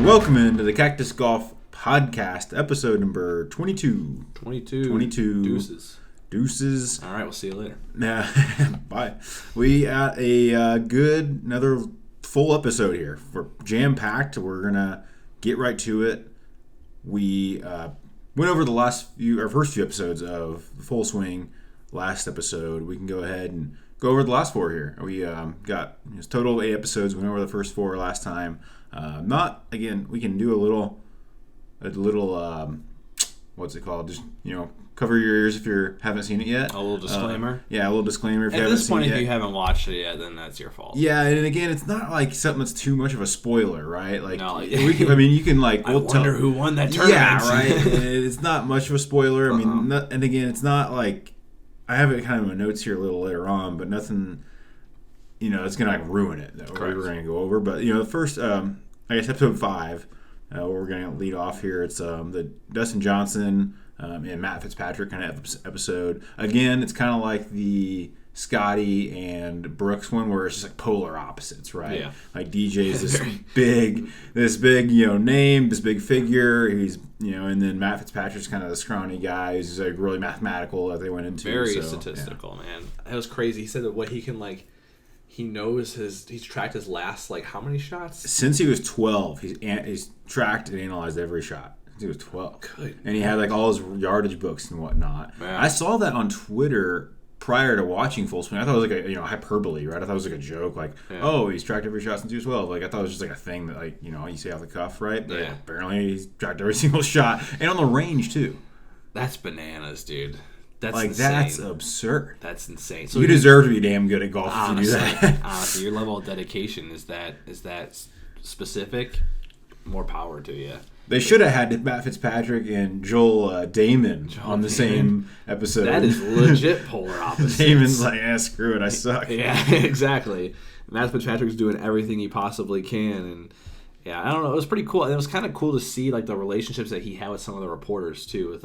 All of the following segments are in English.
Welcome into the Cactus Golf Podcast, episode number 22. 22. Deuces. All right, we'll see you later. Bye. We got another full episode here. We're jam-packed. We're going to get right to it. We went over our first few episodes of Full Swing last episode. We can go ahead and go over the last four here. We got total of 8 episodes. We went over the first 4 last time. We can do a little, what's it called? Just, cover your ears if you haven't seen it yet. A little disclaimer. A little disclaimer if you haven't seen it yet. At this point, if you haven't watched it yet, then that's your fault. Yeah, and again, it's not like something that's too much of a spoiler, right? Like, no, you can like. I wonder who won that tournament. Yeah, right. It's not much of a spoiler. I mean, and again, it's not like I have it kind of in my notes here a little later on, but nothing. It's gonna ruin it. That we're gonna go over, but the first, episode 5, where we're gonna lead off here. It's the Dustin Johnson and Matt Fitzpatrick kind of episode. Again, it's kind of like the Scotty and Brooks one, where it's just like polar opposites, right? Yeah. Like DJ's this big name, this big figure. He's and then Matt Fitzpatrick's kind of the scrawny guy who's like really mathematical that they went into. Very statistical, man. That was crazy. He said that what he can he knows he's tracked his last how many shots? Since he was 12, he's tracked and analyzed every shot. Since he was 12. Good. And he had all his yardage books and whatnot. Man. I saw that on Twitter prior to watching Full Swing. I thought it was a hyperbole, right? I thought it was a joke, he's tracked every shot since he was 12. I thought it was just a thing that you say off the cuff, right? But apparently he's tracked every single shot and on the range too. That's bananas, dude. That's insane. That's absurd. That's insane. So you deserve to be damn good at golf if you do that. Honestly, your level of dedication is that specific. More power to you. They should have had Matt Fitzpatrick and Joel Damon on the same episode. That is legit polar opposites. Damon's screw it, I suck. Yeah, exactly. Matt Fitzpatrick's doing everything he possibly can, and I don't know. It was pretty cool. And it was kind of cool to see the relationships that he had with some of the reporters too, with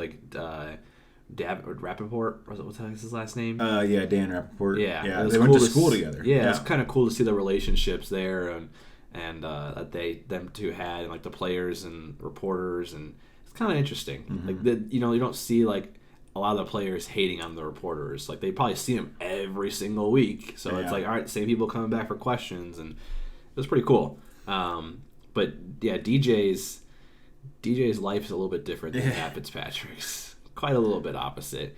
Rappaport, what's his last name? Dan Rappaport. Yeah, they went to school together. Yeah, it's kind of cool to see the relationships there, and that them two had, and the players and reporters, and it's kind of interesting. Mm-hmm. You don't see a lot of the players hating on the reporters. They probably see them every single week, so it's all right, same people coming back for questions, and it was pretty cool. But yeah, DJ's life is a little bit different than Matt Fitzpatrick's. Quite a little bit opposite.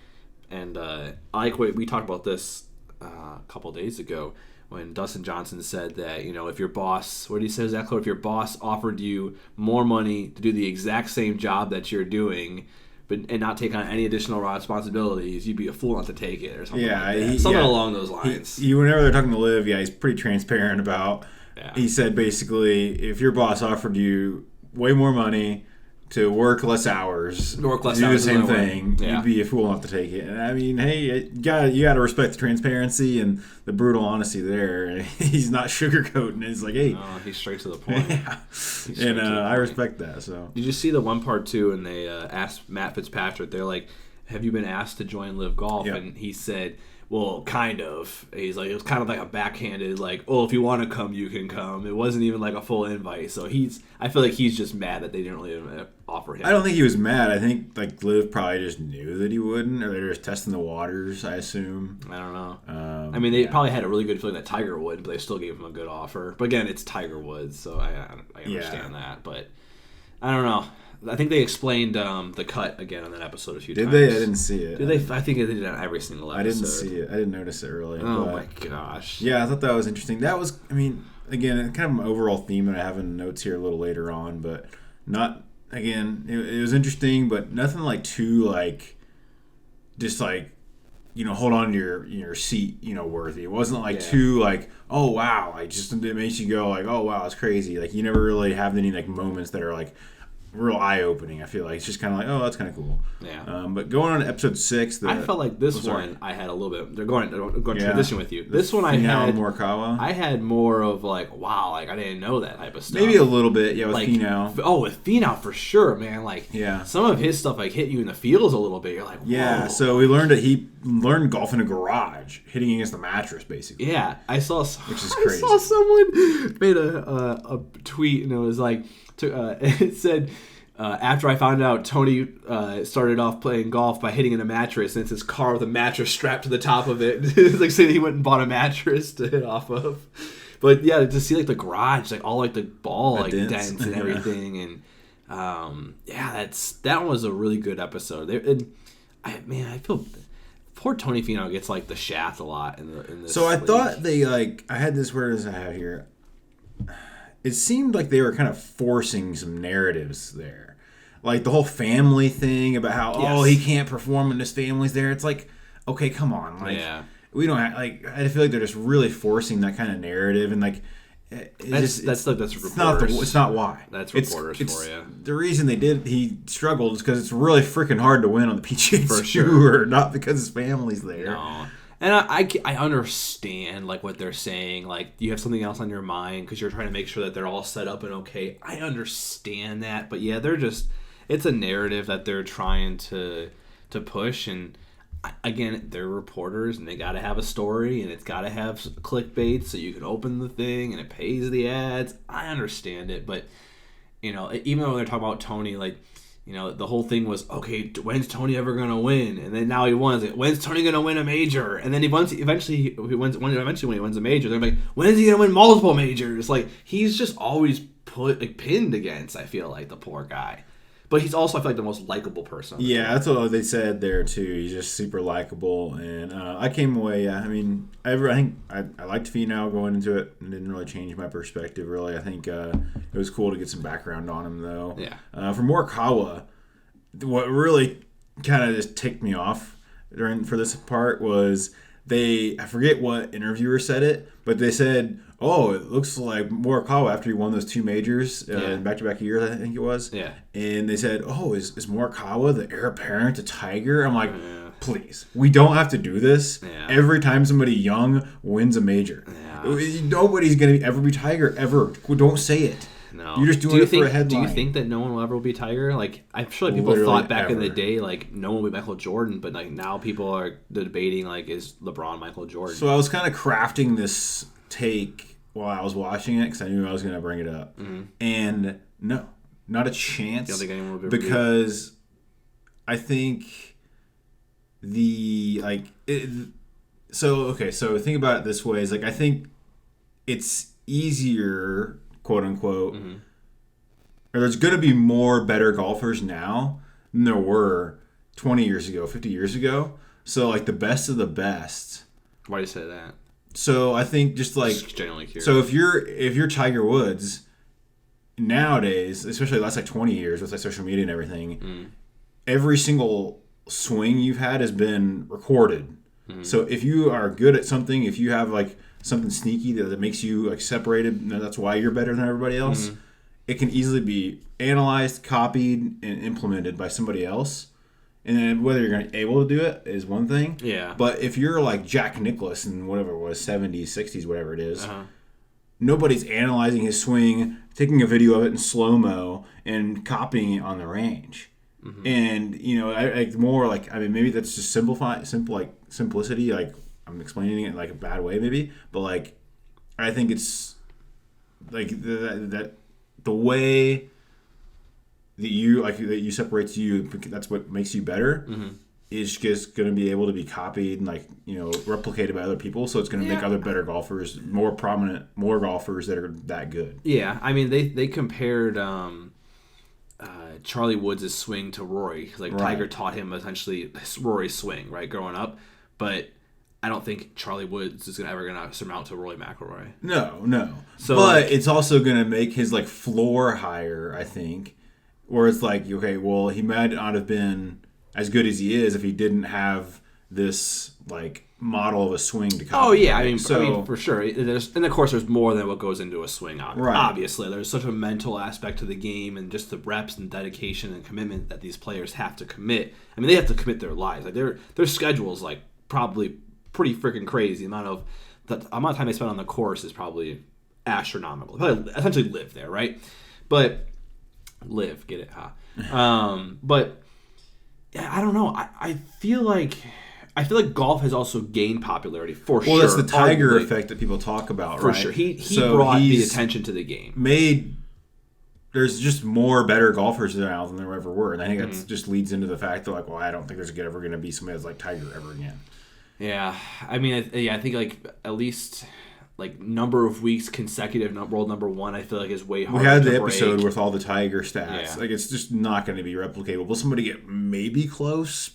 And I like what we talked about this a couple days ago when Dustin Johnson said that, if your boss, what did he say exactly? If your boss offered you more money to do the exact same job that you're doing, and not take on any additional responsibilities, you'd be a fool not to take it or something Something along those lines. Whenever they're talking to Liv, he's pretty transparent about, he said basically, if your boss offered you way more money to work less hours, do the same thing, you'd be a fool not to take it. And I mean, hey, you gotta respect the transparency and the brutal honesty there. He's not sugarcoating it. He's hey. No, he's straight to the point. And I respect that. So did you see the one part too? And they asked Matt Fitzpatrick, they're like, "Have you been asked to join Live Golf?" Yep. And he said, well, kind of. He's it was kind of a backhanded, if you want to come, you can come. It wasn't even a full invite. So I feel he's just mad that they didn't really offer him. I don't think he was mad. I think Liv probably just knew that he wouldn't, or they were just testing the waters, I assume. I don't know. They probably had a really good feeling that Tiger would, but they still gave him a good offer. But again, it's Tiger Woods, so I understand that. But I don't know. I think they explained the cut again on that episode a few times. Did they? I didn't see it. Did they? I think they did it on every single episode. I didn't see it. I didn't notice it really. Oh my gosh. Yeah, I thought that was interesting. That was, again, kind of an overall theme that I have in notes here a little later on, but not, again, it was interesting, but nothing too, just hold on to your seat, worthy. It wasn't too oh wow, it makes you go oh wow, it's crazy. You never really have any moments that are real eye-opening. I feel it's just kind of oh, that's kind of cool. Yeah. But going on to episode 6, I felt this one I had a little bit. They're going to transition with you. This one I had Morikawa. I had more of wow, I didn't know that type of stuff. Maybe a little bit, with Finau. Oh, with Finau for sure, man. Some of his stuff hit you in the feels a little bit. You're whoa. Yeah. So we learned that he learned golf in a garage, hitting against the mattress, basically. Yeah, I saw. Which is crazy. I saw someone made a tweet, and it was It said, after I found out Tony started off playing golf by hitting in a mattress, and it's his car with a mattress strapped to the top of it. It's like saying he went and bought a mattress to hit off of. But yeah, to see like the garage, like all like the ball like dents and everything, and that one was a really good episode. I feel poor Tony Finau gets like the shaft a lot in this. So I thought they I had this word as I have here. It seemed like they were kind of forcing some narratives there. Like the whole family thing about how he can't perform when his family's there. It's like, okay, come on, we don't have, I feel like they're just really forcing that kind of narrative, and that's reporters. It's not why. That's reporters for you. The reason he struggled is because it's really freaking hard to win on the PGA Tour, not because his family's there. No. And I understand like what they're saying. Like you have something else on your mind because you're trying to make sure that they're all set up and okay. I understand that, but yeah, it's a narrative that they're trying to push, and again, they're reporters and they got to have a story and it's got to have clickbait so you can open the thing and it pays the ads. I understand it, but even though they're talking about Tony, the whole thing was, okay, when's Tony ever going to win? And then now he won. Like, when's Tony going to win a major? And then eventually when he wins a major, they're like, when is he going to win multiple majors? Like, he's just always pinned against, I feel like, the poor guy. But he's also, I feel like, the most likable person. Yeah, that's what they said there, too. He's just super likable. And I came away, I think I liked Finau going into it. It didn't really change my perspective, really. I think it was cool to get some background on him, though. Yeah. For Morikawa, what really kind of just ticked me off for this part was I forget what interviewer said it, but they said, oh, it looks like Morikawa after he won those two majors in back-to-back years, I think it was. Yeah. And they said, oh, is Morikawa the heir apparent to Tiger? I'm like, please, we don't have to do this. Yeah. Every time somebody young wins a major. Yeah. Nobody's going to ever be Tiger, ever. Don't say it. No. You're just doing it for a headline. Do you think that no one will ever be Tiger? Like, I'm sure people thought back in the day, like, no one will be Michael Jordan, but like now people are debating, like, is LeBron Michael Jordan? So I was kind of crafting this take while I was watching it because I knew I was going to bring it up. Mm-hmm. And no, not a chance. You don't think anyone will be because I think so think about it this way, is like, I think it's easier, quote unquote, or there's going to be more better golfers now than there were 20 years ago, 50 years ago. So like the best of the best. Why do you say that? So I think just genuinely curious. So if you're Tiger Woods nowadays, especially the last 20 years with social media and everything, every single swing you've had has been recorded. So if you are good at something, if you have something sneaky that makes you separated, and that's why you're better than everybody else, it can easily be analyzed, copied, and implemented by somebody else. And then whether you're going to be able to do it is one thing. Yeah. But if you're like Jack Nicklaus in whatever it was, 70s, 60s, whatever it is, nobody's analyzing his swing, taking a video of it in slow-mo, and copying it on the range. And, maybe that's just simplicity. Like, I'm explaining it like a bad way maybe. But, I think it's, that the way that you separates you, that's what makes you better, is just going to be able to be copied and replicated by other people. So it's going to make other better golfers more prominent, more golfers that are that good. Yeah, I mean they compared Charlie Woods' swing to Rory. Tiger taught him essentially Rory's swing, right, growing up, but I don't think Charlie Woods is ever going to surmount to Rory McIlroy. No. So, but it's also going to make his floor higher, I think. Where it's okay, well, he might not have been as good as he is if he didn't have this model of a swing to copy. Oh yeah, I mean for sure. And of course, there's more than what goes into a swing. Obviously, there's such a mental aspect to the game, and just the reps and dedication and commitment that these players have to commit. I mean, they have to commit their lives. Their schedules probably pretty freaking crazy. The amount of time they spend on the course is probably astronomical. They probably essentially live there, right? But live, get it, huh? But yeah, I don't know. I feel like golf has also gained popularity for sure. Well, that's the Tiger effect that people talk about, for right? sure. He brought the attention to the game. Made there's just more better golfers now than there ever were, and I think that just leads into the fact that like, well, I don't think there's ever going to be somebody that's like Tiger ever again. Yeah, I mean, I think like at least like number of weeks consecutive world number one, I feel like is way harder. We had to the break. episode with all the Tiger stats. Yeah. Like it's just not going to be replicable. Will somebody get maybe close?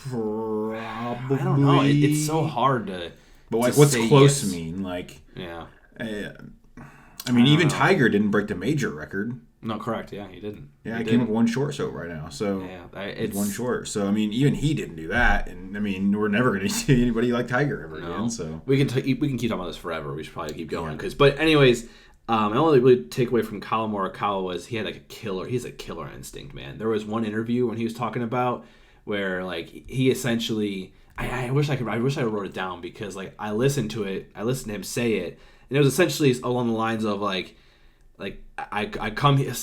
Probably. I don't know. It's so hard to. But like, to what's say close yes. mean? Like, yeah. I mean, even Tiger didn't break the major record. No, correct. Yeah, he didn't. Yeah, he came up one short so right now. So it's one short. So I mean, even he didn't do that, and I mean, we're never going to see anybody like Tiger ever again. So we can keep talking about this forever. We should probably keep going but anyways, my only really takeaway from Collin Morikawa was he had like a killer. He's a killer instinct, man. There was one interview when he was talking about where like he essentially. I wish I wrote it down because like I listened to him say it, and it was essentially along the lines of like I come here.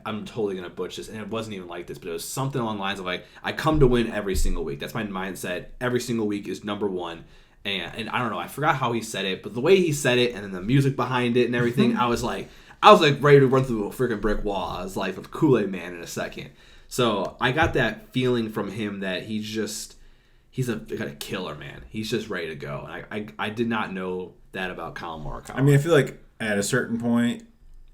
I'm totally gonna butcher this, and it wasn't even like this, but it was something along the lines of like I come to win every single week. That's my mindset. Every single week is number one, and I don't know. I forgot how he said it, but the way he said it, and then the music behind it and everything, I was like ready to run through a freaking brick wall. I was like a Kool-Aid man in a second. So I got that feeling from him that he's got a killer, man. He's just ready to go. And I did not know that about Collin Morikawa. I mean, I feel like at a certain point,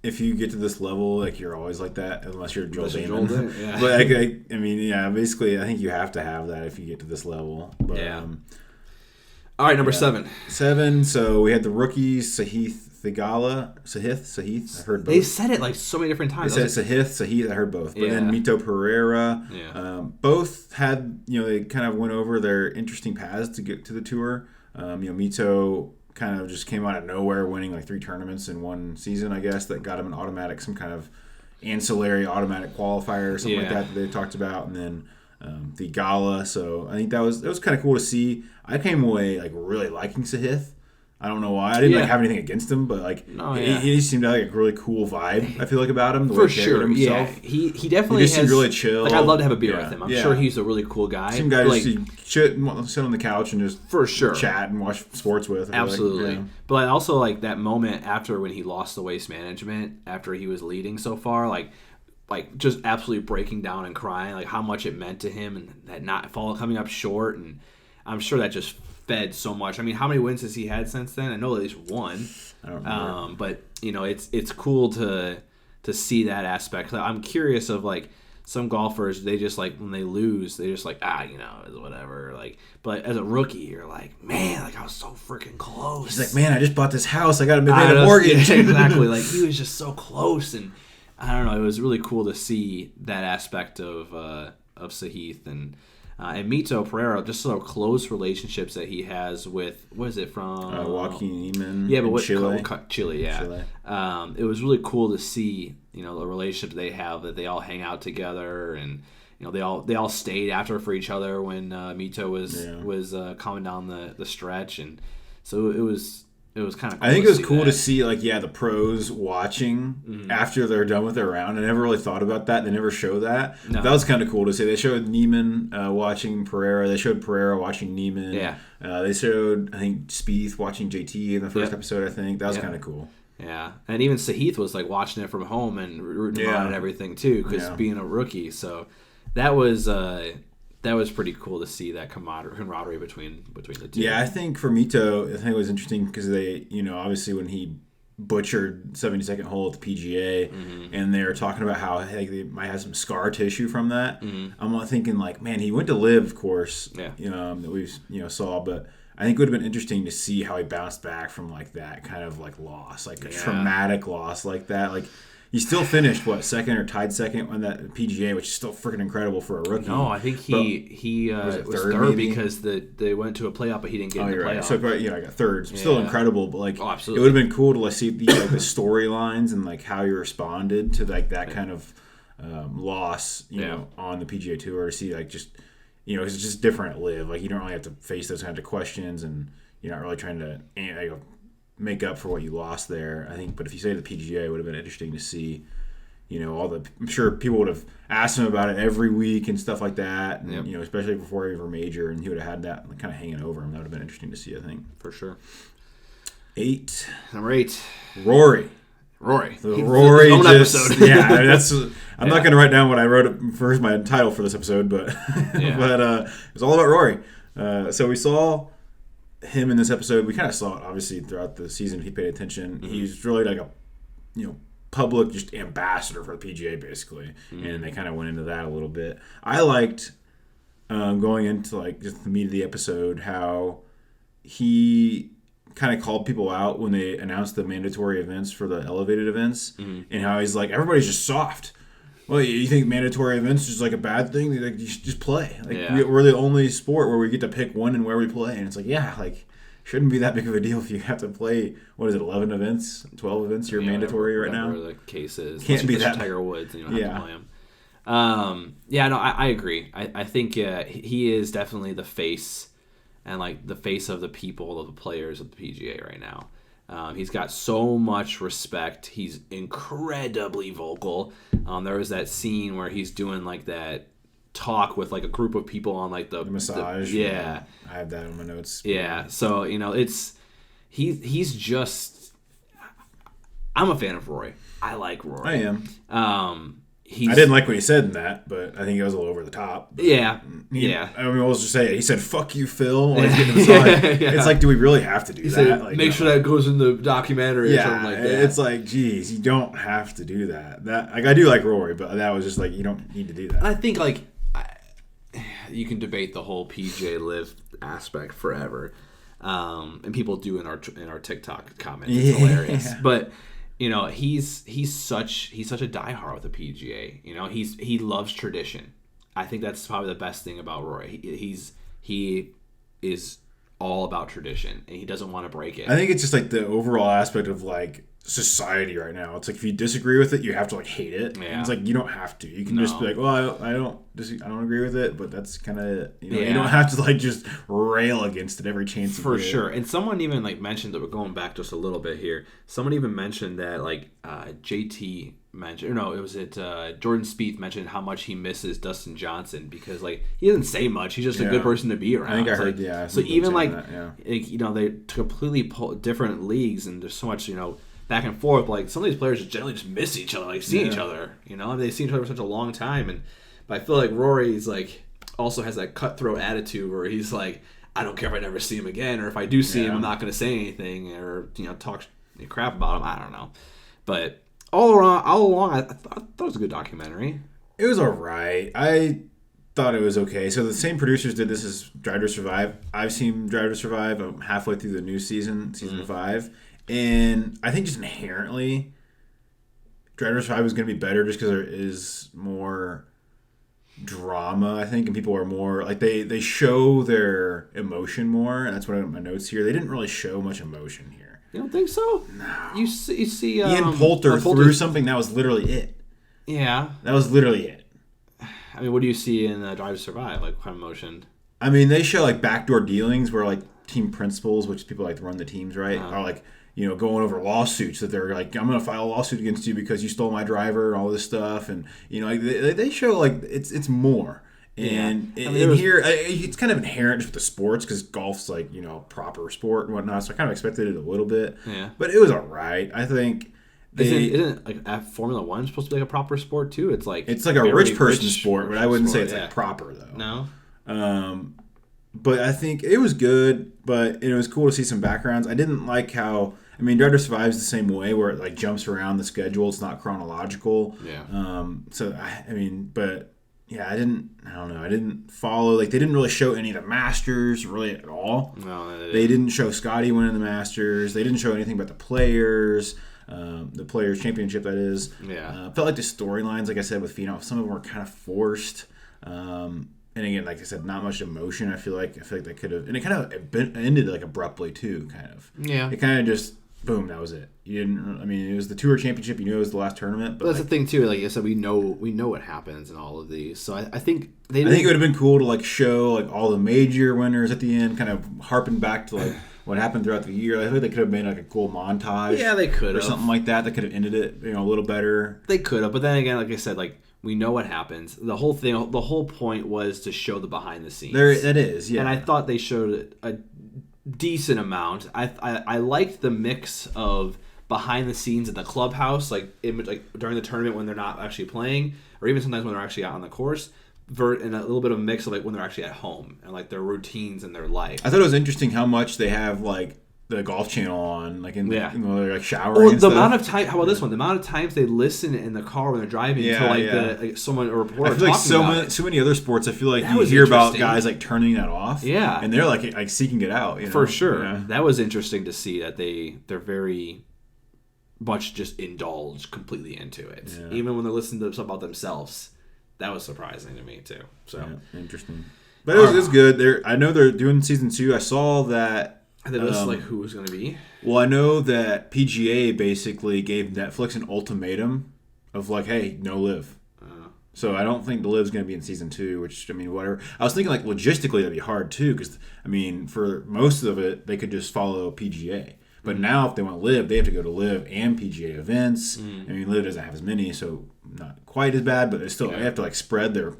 if you get to this level, like you're always like that, unless you're Joel Damon. Yeah. But I mean, yeah, basically, I think you have to have that if you get to this level. But, yeah. All right, number 7. 7. So we had the rookies, Sahith. I heard both. They said it like so many different times. They said Sahith. I heard both. But then Mito Pereira. Yeah. Both had, they kind of went over their interesting paths to get to the tour. Mito kind of just came out of nowhere, winning like 3 tournaments in one season, I guess, that got him some kind of ancillary automatic qualifier or something like that they talked about. And then the Gala. So I think that was kind of cool to see. I came away like really liking Sahith. I don't know why. I didn't have anything against him, but like he seemed to have like a really cool vibe. I feel like about him, the way he carried himself. Yeah, he definitely just seemed really chill. Like I'd love to have a beer with him. I'm sure he's a really cool guy. Some guy just sit on the couch and just chat and watch sports with. Absolutely. Like, But I also like that moment after when he lost the waste management after he was leading so far, like just absolutely breaking down and crying, like how much it meant to him and that not coming up short, and I'm sure that just fed so much. I mean, how many wins has he had since then? I know at least one. I don't remember. But it's cool to see that aspect. I'm curious of like some golfers, they just like when they lose, they just like it's whatever. Like, but as a rookie, you're like, man, like I was so freaking close. He's like, man, I just bought this house. I got to pay the mortgage. Yeah, exactly. Like he was just so close, and I don't know. It was really cool to see that aspect of Sahith and Mito Pereira, just so close relationships that he has with, what is it from? Joaquin Niemann. Yeah, but Chile, yeah. Chile. It was really cool to see, the relationship they have, that they all hang out together, and they all stayed after for each other when Mito was coming down the stretch, and so it was kind of cool. I think it was cool to see, like, the pros watching after they're done with their round. I never really thought about that. They never show that. No. That was kind of cool to see. They showed Niemann watching Pereira. They showed Pereira watching Niemann. Yeah. They showed, I think, Spieth watching JT in the first episode, I think. That was kind of cool. Yeah. And even Sahith was, like, watching it from home and rooting him on and everything, too, because being a rookie. So that was pretty cool to see that camaraderie between the two. Yeah, I think for Mito, I think it was interesting because they, obviously when he butchered 72nd hole at the PGA, and they were talking about how they might have some scar tissue from that. I'm thinking like, man, he went to LIV, of course, that we saw, but I think it would have been interesting to see how he bounced back from like that kind of like loss, like a traumatic loss like that, like. He still finished, second or tied second on that PGA, which is still freaking incredible for a rookie. No, I think he was third because they went to a playoff, but he didn't get in the playoff. Right. So, I got third. Still incredible, but like, absolutely. It would have been cool to see the storylines and like how you responded to like that kind of loss, on the PGA Tour. To see like just, it's just different at LIV. Like you don't really have to face those kinds of questions, and you're not really trying to make up for what you lost there, I think. But if you say the PGA, it would have been interesting to see, I'm sure people would have asked him about it every week and stuff like that, and especially before he ever major, and he would have had that kind of hanging over him. That would have been interesting to see, I think. For sure. Number 8. Rory. Rory. Rory just episode. yeah. I mean, that's I'm not going to write down what I wrote for my title for this episode, but it's all about Rory. So we saw him in this episode. We kind of saw it obviously throughout the season if he paid attention. Mm-hmm. He's really like a public just ambassador for the PGA basically, and they kind of went into that a little bit. I liked going into like just the meat of the episode how he kind of called people out when they announced the mandatory events for the elevated events, and how he's like, everybody's just soft. Well, you think mandatory events is just like a bad thing? Like, you should just play. Like we're the only sport where we get to pick when and where we play, and it's like, shouldn't be that big of a deal if you have to play, 11 events, 12 events, you're mandatory right now? Whatever the case is. Can't be that. Tiger Woods, and you don't have to play him. I agree. I think he is definitely the face, and like the face of the people, of the players of the PGA right now. He's got so much respect. He's incredibly vocal. There was that scene where he's doing like that talk with like a group of people on like the massage. I have that in my notes. So he's just. I'm a fan of Rory. I like Rory. I am. I didn't like what he said in that, but I think it was a little over the top. I mean, we'll just say it. He said, "Fuck you, Phil." When he's getting the massage. It's like, do we really have to do that? Said, like, make sure that goes in the documentary or something like that. It's like, geez, you don't have to do that. I do like Rory, but that was just like, you don't need to do that. I think like you can debate the whole PGA LIV aspect forever, and people do in our TikTok comments. It's hilarious, but. He's such a diehard with the PGA. He loves tradition. I think that's probably the best thing about Rory. He is all about tradition, and he doesn't want to break it. I think it's just like the overall aspect of like society right now. It's like if you disagree with it, you have to like hate it. Yeah. It's like you don't have to. You can just be like, well, I don't agree with it, but that's kind of you don't have to like just rail against it every chance. For sure. And someone even like mentioned that we're going back just a little bit here. Someone even mentioned that like JT mentioned, Jordan Spieth mentioned how much he misses Dustin Johnson because like he doesn't say much. He's just a good person to be around. I think I heard. So even like they completely different leagues, and there's so much back and forth. Like some of these players generally just miss each other, like see each other. They've seen each other for such a long time, but I feel like Rory's like also has that cutthroat attitude where he's like, I don't care if I never see him again, or if I do see him, I'm not going to say anything or talk crap about him. I don't know, but all along, I thought it was a good documentary. It was alright. I thought it was okay. So the same producers did this as Drive to Survive. I've seen Drive to Survive. I'm halfway through the new season 5. And I think just inherently, Drive to Survive is going to be better just because there is more drama, I think, and people are more like they show their emotion more. And that's what I have in my notes here. They didn't really show much emotion here. You don't think so? No. You see Ian Poulter threw something that was literally it. Yeah. That was literally it. I mean, what do you see in Drive to Survive? Like, what kind of emotion? I mean, they show like backdoor dealings where like team principals, which people like to run the teams, right, are like. Going over lawsuits that they're like, I'm going to file a lawsuit against you because you stole my driver and all this stuff. And, like they show like it's more. And here, it's kind of inherent just with the sports because golf's like, proper sport and whatnot. So I kind of expected it a little bit. Yeah. But it was all right. I think. Isn't like Formula 1 supposed to be like a proper sport too? It's like a rich person sport, but I wouldn't say it's like proper though. No. But I think it was good, but it was cool to see some backgrounds. I didn't like how... Drive to Survive is the same way where it like jumps around the schedule. It's not chronological. Yeah. I didn't follow. Like they didn't really show any of the Masters really at all. No, they didn't show Scotty winning the Masters. They didn't show anything about the Players. The Players Championship, that is. Yeah. Felt like the storylines, like I said with Finau, some of them were kind of forced. And again, like I said, not much emotion. I feel like they could have, and it kind of ended like abruptly too. Kind of. Yeah. It kind of just. Boom, that was it. You didn't. I mean, it was the Tour Championship. You knew it was the last tournament. But that's the thing too. Like I said, we know what happens in all of these. So I think it would have been cool to like show like all the major winners at the end, kind of harping back to like what happened throughout the year. I think they could have made like a cool montage. Yeah, they could have, or something like that. That could have ended it, a little better. They could have, but then again, like I said, like we know what happens. The whole point was to show the behind the scenes. That is, yeah. And I thought they showed a decent amount. I liked the mix of behind the scenes in the clubhouse, like during the tournament when they're not actually playing, or even sometimes when they're actually out on the course, and a little bit of a mix of like when they're actually at home and like their routines and their life. I thought it was interesting how much they have like the Golf Channel on, like in they're like showering. Or and the stuff. amount of time. How about this one? The amount of times they listen in the car when they're driving to someone, a reporter. I feel like so many other sports. I feel like you hear about guys like turning that off. Yeah, and they're like seeking it out. For sure, that was interesting to see that they're very much just indulged completely into it, even when they're listening to stuff about themselves. That was surprising to me too. So interesting, but it was good. I know they're doing season 2. I saw that. And then this like who was going to be. Well, I know that PGA basically gave Netflix an ultimatum of like, hey, no LIV. So I don't think the LIV's going to be in season 2, which, I mean, whatever. I was thinking like logistically that'd be hard too, because I mean, for most of it, they could just follow PGA. But now if they want LIV, they have to go to LIV and PGA events. I mean, LIV doesn't have as many, so not quite as bad, but they still they have to like spread their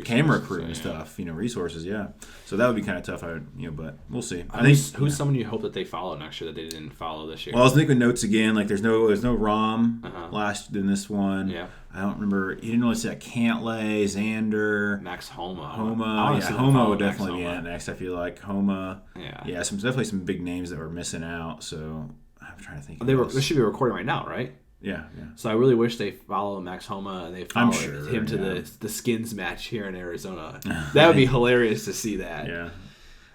camera crew and stuff, resources. Yeah, so that would be kind of tough. But we'll see. I think who's someone you hope that they follow next year that they didn't follow this year? Well, I was thinking notes again. Like there's no Rahm last in this one. Yeah. I don't remember. You didn't really see that Cantlay, Xander, Max Homa. Homa would definitely be in it next. I feel like Homa. Yeah. Definitely some big names that were missing out. So I'm trying to think. They should be recording right now, right? Yeah. So I really wish they follow Max Homa and they follow him to the Skins match here in Arizona. That would be hilarious to see that. Yeah.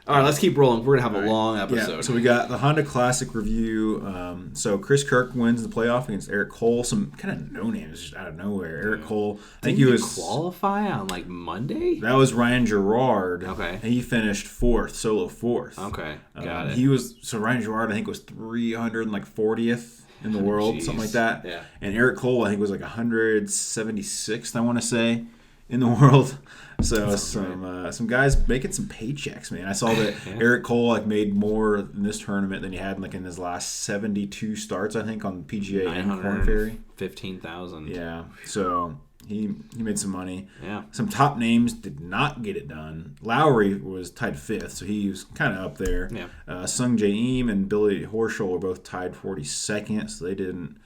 All right, let's keep rolling. We're going to have a long episode. Yeah, so we got the Honda Classic review. So Chris Kirk wins the playoff against Eric Cole. Some kind of no-names just out of nowhere. Eric Cole, I think he was qualify on like Monday? That was Ryan Gerard. Okay. And he finished solo fourth. Okay, got it. Ryan Gerard, I think, was 340th in the world, something like that. Yeah. And Eric Cole, I think, was like 176th, I want to say, in the world. So some guys making some paychecks, man. I saw that Eric Cole made more in this tournament than he had in his last 72 starts, I think, on PGA and Korn Ferry. 15,000. Yeah. So he made some money. Yeah. Some top names did not get it done. Lowry was tied 5th, so he was kind of up there. Yeah. Sung Jae Im and Billy Horschel were both tied 42nd, so they didn't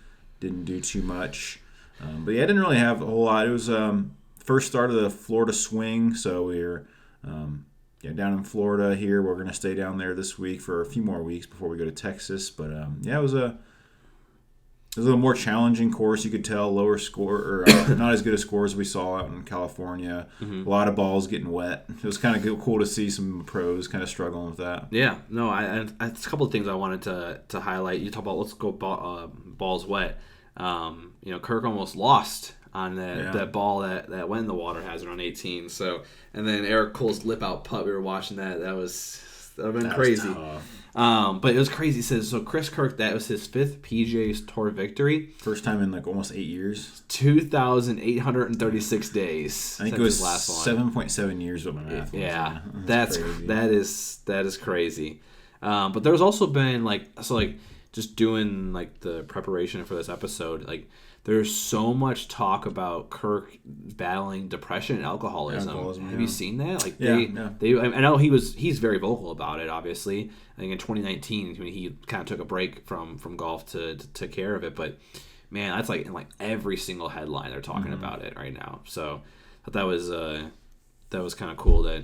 do too much. But I didn't really have a whole lot. It was first start of the Florida swing, so we're down in Florida here. We're going to stay down there this week for a few more weeks before we go to Texas. But it was a little more challenging course. You could tell lower score, or not as good a scores as we saw out in California. Mm-hmm. A lot of balls getting wet. It was kind of cool to see some pros kind of struggling with that. Yeah, no, I a couple of things I wanted to highlight. You talk about let's go balls wet. Kirk almost lost on that ball that went in the water hazard on 18. So, and then Eric Cole's lip out putt. We were watching that. That would have been crazy. But it was crazy. He says so. Chris Kirk, that was his 5th PGA Tour victory. First time in almost 8 years. 2,836 days. I think it was 7.7 years with my math. Yeah, that's crazy. That is crazy. But there's also been just doing the preparation for this episode, there's so much talk about Kirk battling depression and alcoholism. Have you seen that? I know he's very vocal about it. Obviously, I think in 2019 he kind of took a break from golf to take care of it. But man, that's in every single headline they're talking about it right now. So I thought that was kind of cool that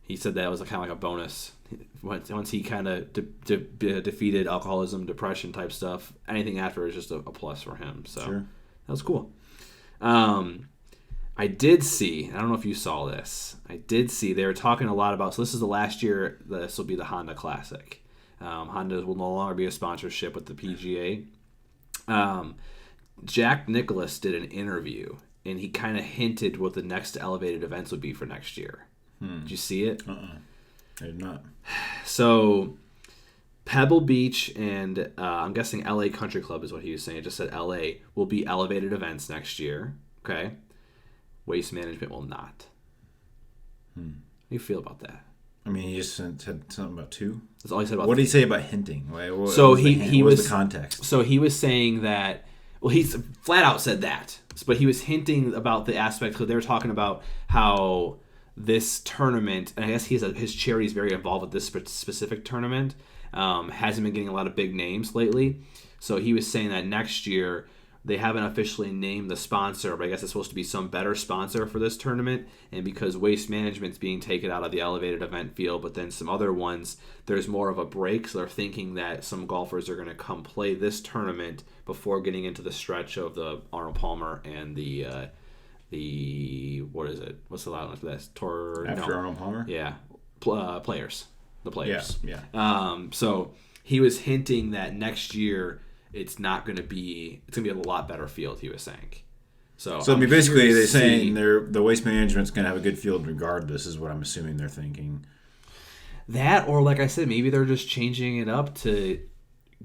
he said that was kind of like a bonus. Once he kind of defeated alcoholism, depression type stuff, anything after is just a plus for him. So That was cool. I did see, I don't know if you saw this, they were talking a lot about, so this is the last year, this will be the Honda Classic. Honda will no longer be a sponsorship with the PGA. Jack Nicklaus did an interview, and he kind of hinted what the next elevated events would be for next year. Did you see it? I did not. So, Pebble Beach and I'm guessing LA Country Club is what he was saying. It just said LA will be elevated events next year. Okay. Waste Management will not. How do you feel about that? I mean, he just said something about 2. That's all he said about. What did he say about hinting? What was the context? So he was saying that. Well, he flat out said that, but he was hinting about the aspect because they were talking about how this tournament, and I guess his charity is very involved with this specific tournament, Hasn't been getting a lot of big names lately. So he was saying that next year they haven't officially named the sponsor, but I guess it's supposed to be some better sponsor for this tournament. And because Waste Management's being taken out of the elevated event field, but then some other ones, there's more of a break. So they're thinking that some golfers are going to come play this tournament before getting into the stretch of the Arnold Palmer and the what is it? What's the last one for this? Arnold Palmer? Yeah. Players. The players. Yeah. So he was hinting that next year it's going to be a lot better field, he was saying. So I mean, basically they're saying the Waste Management's going to have a good field regardless, is what I'm assuming they're thinking. That, or like I said, maybe they're just changing it up to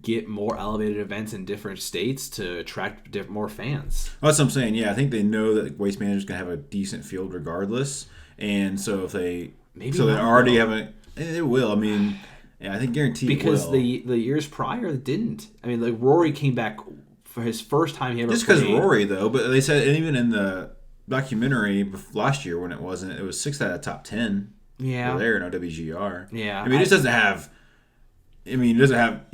get more elevated events in different states to attract more fans. That's what I'm saying. Yeah, I think they know that Waste Management's going to have a decent field regardless. And so if they... Maybe so they already have a... It will. I mean... Yeah, I think guaranteed because will. the years prior it didn't. I mean, like Rory came back for his first time he ever just because Rory though. But they said, and even in the documentary last year when it wasn't, it was 6 out of top 10. Yeah, there in OWGR. Yeah, I mean, it just doesn't have. I mean, it doesn't have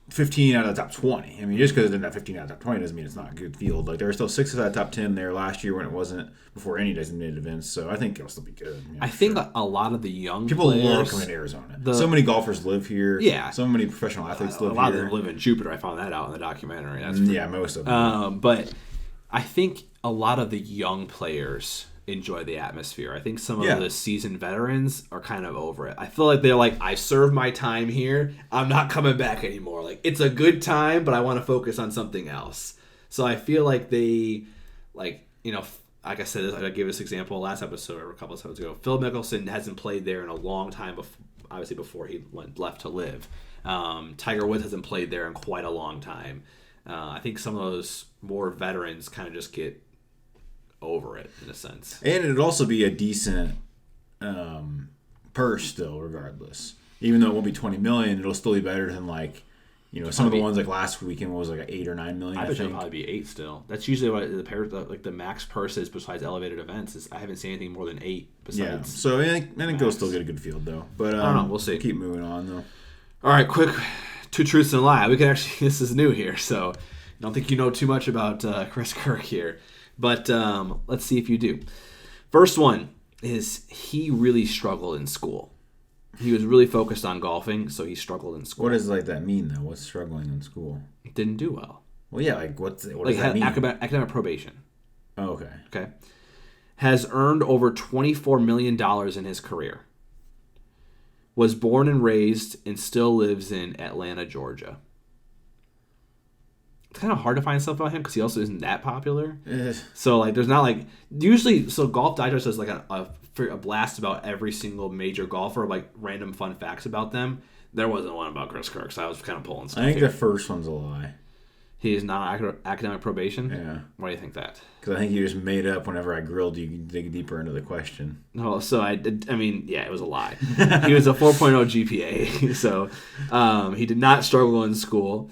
15 out of the top 20. I mean, just because it didn't have 15 out of the top 20 doesn't mean it's not a good field. Like there were still 6 out of the top 10 there last year when it wasn't before any designated events. So I think it'll still be good. I think a lot of the young people love coming to Arizona. So many golfers live here. Yeah, so many professional athletes live here. A lot of them live in Jupiter. I found that out in the documentary. Most of them. But I think a lot of the young players enjoy the atmosphere. I think some of the seasoned veterans are kind of over it. I feel like they're like, I served my time here. I'm not coming back anymore. Like, it's a good time, but I want to focus on something else. So I feel like they, like I said, I gave this example last episode or a couple episodes ago. Phil Mickelson hasn't played there in a long time, obviously before he left to live. Tiger Woods hasn't played there in quite a long time. I think some of those more veterans kind of just get over it in a sense, and it'd also be a decent purse still, regardless. Even though it won't be $20 million, it'll still be better than some of the ones like last weekend was like $8 or $9 million. I bet it'll probably be 8 still. That's usually what the max purse is besides elevated events. Is I haven't seen anything more than 8 besides. Yeah, so I think they'll still get a good field though. But I don't know. We'll see. Keep moving on though. All right, quick 2 truths and a lie. We can actually this is new here, so I don't think you know too much about Chris Kirk here. But let's see if you do. First one is he really struggled in school. He was really focused on golfing, so he struggled in school. What does that mean, though? What's struggling in school? Didn't do well. Well, yeah, what does that mean? Academic probation. Oh, okay. Okay. Has earned over $24 million in his career. Was born and raised and still lives in Atlanta, Georgia. It's kind of hard to find stuff about him because he also isn't that popular. So there's not usually. So Golf Digest does a blast about every single major golfer, random fun facts about them. There wasn't one about Chris Kirk, so I was kind of pulling stuff. I think the first one's a lie. He is not on academic probation. Yeah. Why do you think that? Because I think you just made up whenever I grilled you. Dig deeper into the question. No, so I mean, yeah, it was a lie. He was a 4.0 GPA, so he did not struggle in school.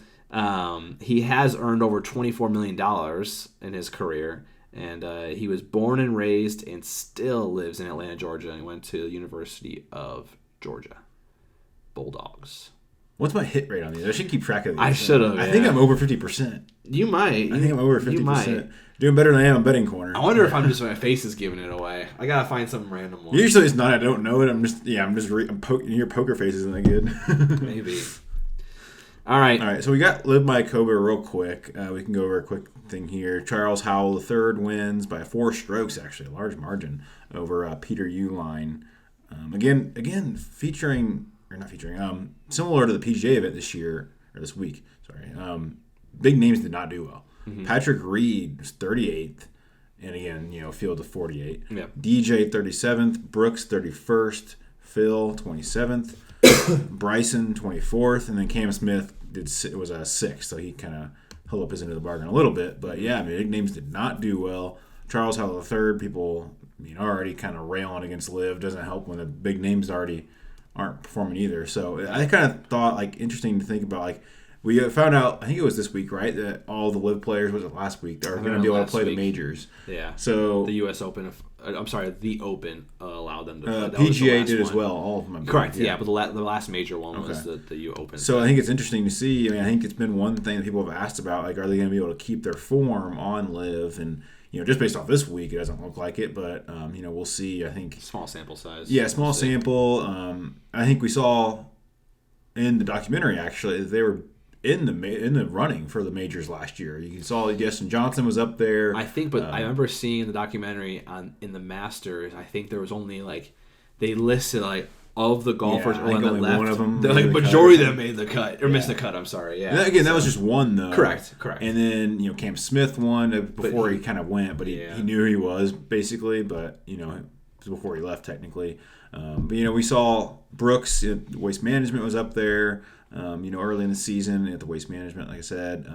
He has earned over $24 million in his career, and he was born and raised and still lives in Atlanta, Georgia, and he went to the University of Georgia. Bulldogs. What's my hit rate on these? I should keep track of these. I should have. I think I'm over 50%. You might. I think I'm over 50%. Doing better than I am on Betting Corner. I wonder if my face is giving it away. I gotta find some random one. Usually it's not. I don't know it. Your poker face isn't that good. Maybe. All right. So we got LIV Mayakoba real quick. We can go over a quick thing here. Charles Howell III wins by 4 strokes, actually, a large margin over Peter Uihlein. Again, similar to the PGA event this week. Sorry. Big names did not do well. Mm-hmm. Patrick Reed was 38th, and again, field of 48. Yep. DJ 37th, Brooks 31st, Phil 27th, Bryson 24th, and then Cam Smith was a 6th, so he kind of held up his end of the bargain a little bit. But yeah, big names did not do well. Charles Howell III, people already kind of railing against LIV. Doesn't help when the big names already aren't performing either. So I kind of thought interesting to think about We found out, I think it was this week, right, that all the LIV players, was it last week, are going to be able to play the majors. Yeah. So the U.S. Open, the Open allowed them to play. PGA did as well, all of them. Correct, yeah, but the last major one was the U Open. So I think it's interesting to see. I mean, I think it's been one thing that people have asked about, like, are they going to be able to keep their form on LIV? And, just based off this week, it doesn't look like it, but, we'll see. I think small sample size. Yeah, small sample. I think we saw in the documentary, actually, that they were in the running for the majors last year. You saw Justin Johnson was up there. I think, but I remember seeing the documentary in the Masters. I think there was only they listed of the golfers on the left. One of them, the majority of them made the cut or missed the cut. I'm sorry. Yeah. Again, that was just one though. Correct. And then Cam Smith won before he kind of went, but he knew he was basically, but it was before he left technically. But we saw Brooks, Waste Management was up there. Early in the season at the Waste Management, like I said.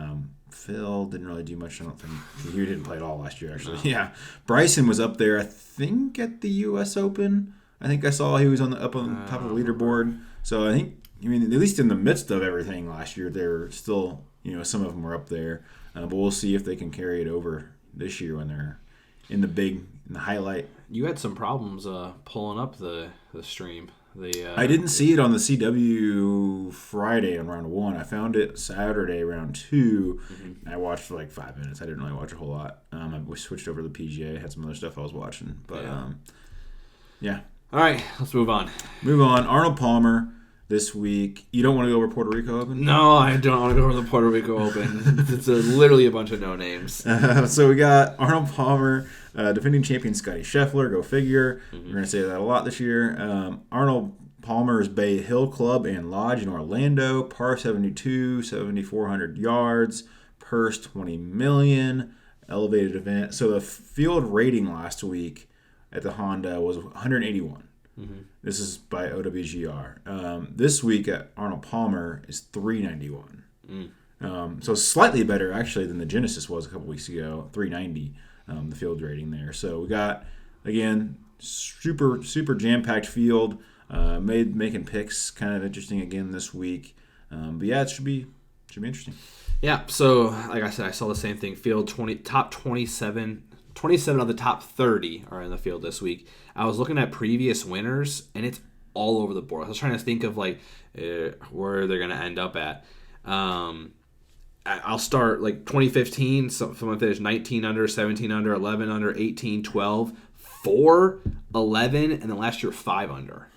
Phil didn't really do much. I don't think he didn't play at all last year, actually. No. Yeah, Bryson was up there, I think, at the U.S. Open. I think I saw he was up on top of the leaderboard. So I think, at least in the midst of everything last year, they're still, some of them were up there. But we'll see if they can carry it over this year when they're in the highlight. You had some problems pulling up the stream. I didn't see it on the CW Friday on round 1. I found it Saturday round 2. Mm-hmm. I watched for 5 minutes. I didn't really watch a whole lot. I switched over to the PGA. Had some other stuff I was watching. But, yeah. All right, let's move on. Arnold Palmer this week. You don't want to go over Puerto Rico Open? No, I don't want to go over the Puerto Rico Open. It's literally a bunch of no names. So we got Arnold Palmer, defending champion Scotty Scheffler. Go figure. Mm-hmm. We're going to say that a lot this year. Arnold Palmer's Bay Hill Club and Lodge in Orlando. Par 72, 7,400 yards. Purse $20 million. Elevated event. So the field rating last week at the Honda was 181. Mm-hmm. This is by OWGR. This week at Arnold Palmer is 391. So slightly better actually than the Genesis was a couple weeks ago, 390, the field rating there. So we got, again, super jam-packed field. Making picks kind of interesting again this week. But yeah, it should be interesting. Yeah. So like I said, I saw the same thing. Field top 27 of the top 30 are in the field this week. I was looking at previous winners, and it's all over the board. I was trying to think of where they're going to end up at. I'll start 2015. Someone finished 19 under, 17 under, 11 under, 18, 12, 4, 11, and then last year 5 under.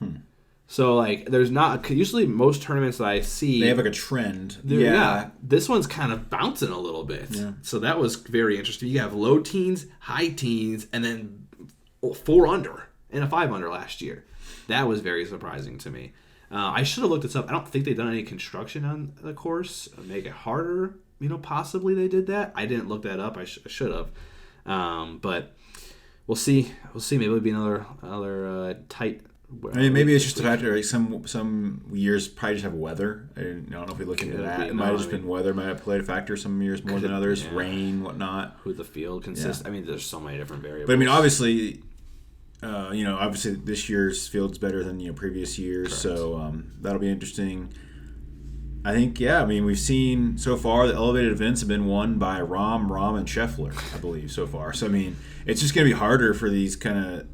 So there's not usually most tournaments that I see they have a trend. Yeah, this one's kind of bouncing a little bit. Yeah. So that was very interesting. You have low teens, high teens, and then 4 under and a 5 under last year. That was very surprising to me. I should have looked this up. I don't think they've done any construction on the course. Make it harder. Possibly they did that. I didn't look that up. I should have. But we'll see. Maybe it'll be another tight. Maybe it's just a factor. Some years probably just have weather. I don't know if we look into that. It might have just been weather. Might have played a factor some years more than others. Yeah. Rain, whatnot. Who the field consists. Yeah. There's so many different variables. But obviously, obviously this year's field's better than previous years. Correct. So that'll be interesting. I think we've seen so far the elevated events have been won by Rahm, and Scheffler, I believe so far. So it's just going to be harder for these kind of.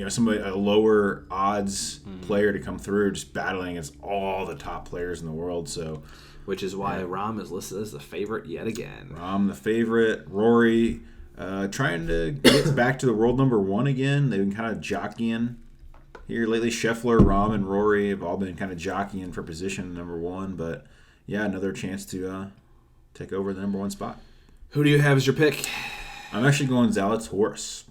Somebody a lower odds player to come through, just battling against all the top players in the world. So, which is why Rahm is listed as the favorite yet again. Rahm the favorite. Rory trying to get back to the world number 1 again. They've been kind of jockeying here lately. Scheffler, Rahm, and Rory have all been kind of jockeying for position number 1. But yeah, another chance to take over the number 1 spot. Who do you have as your pick? I'm actually going Zalatoris.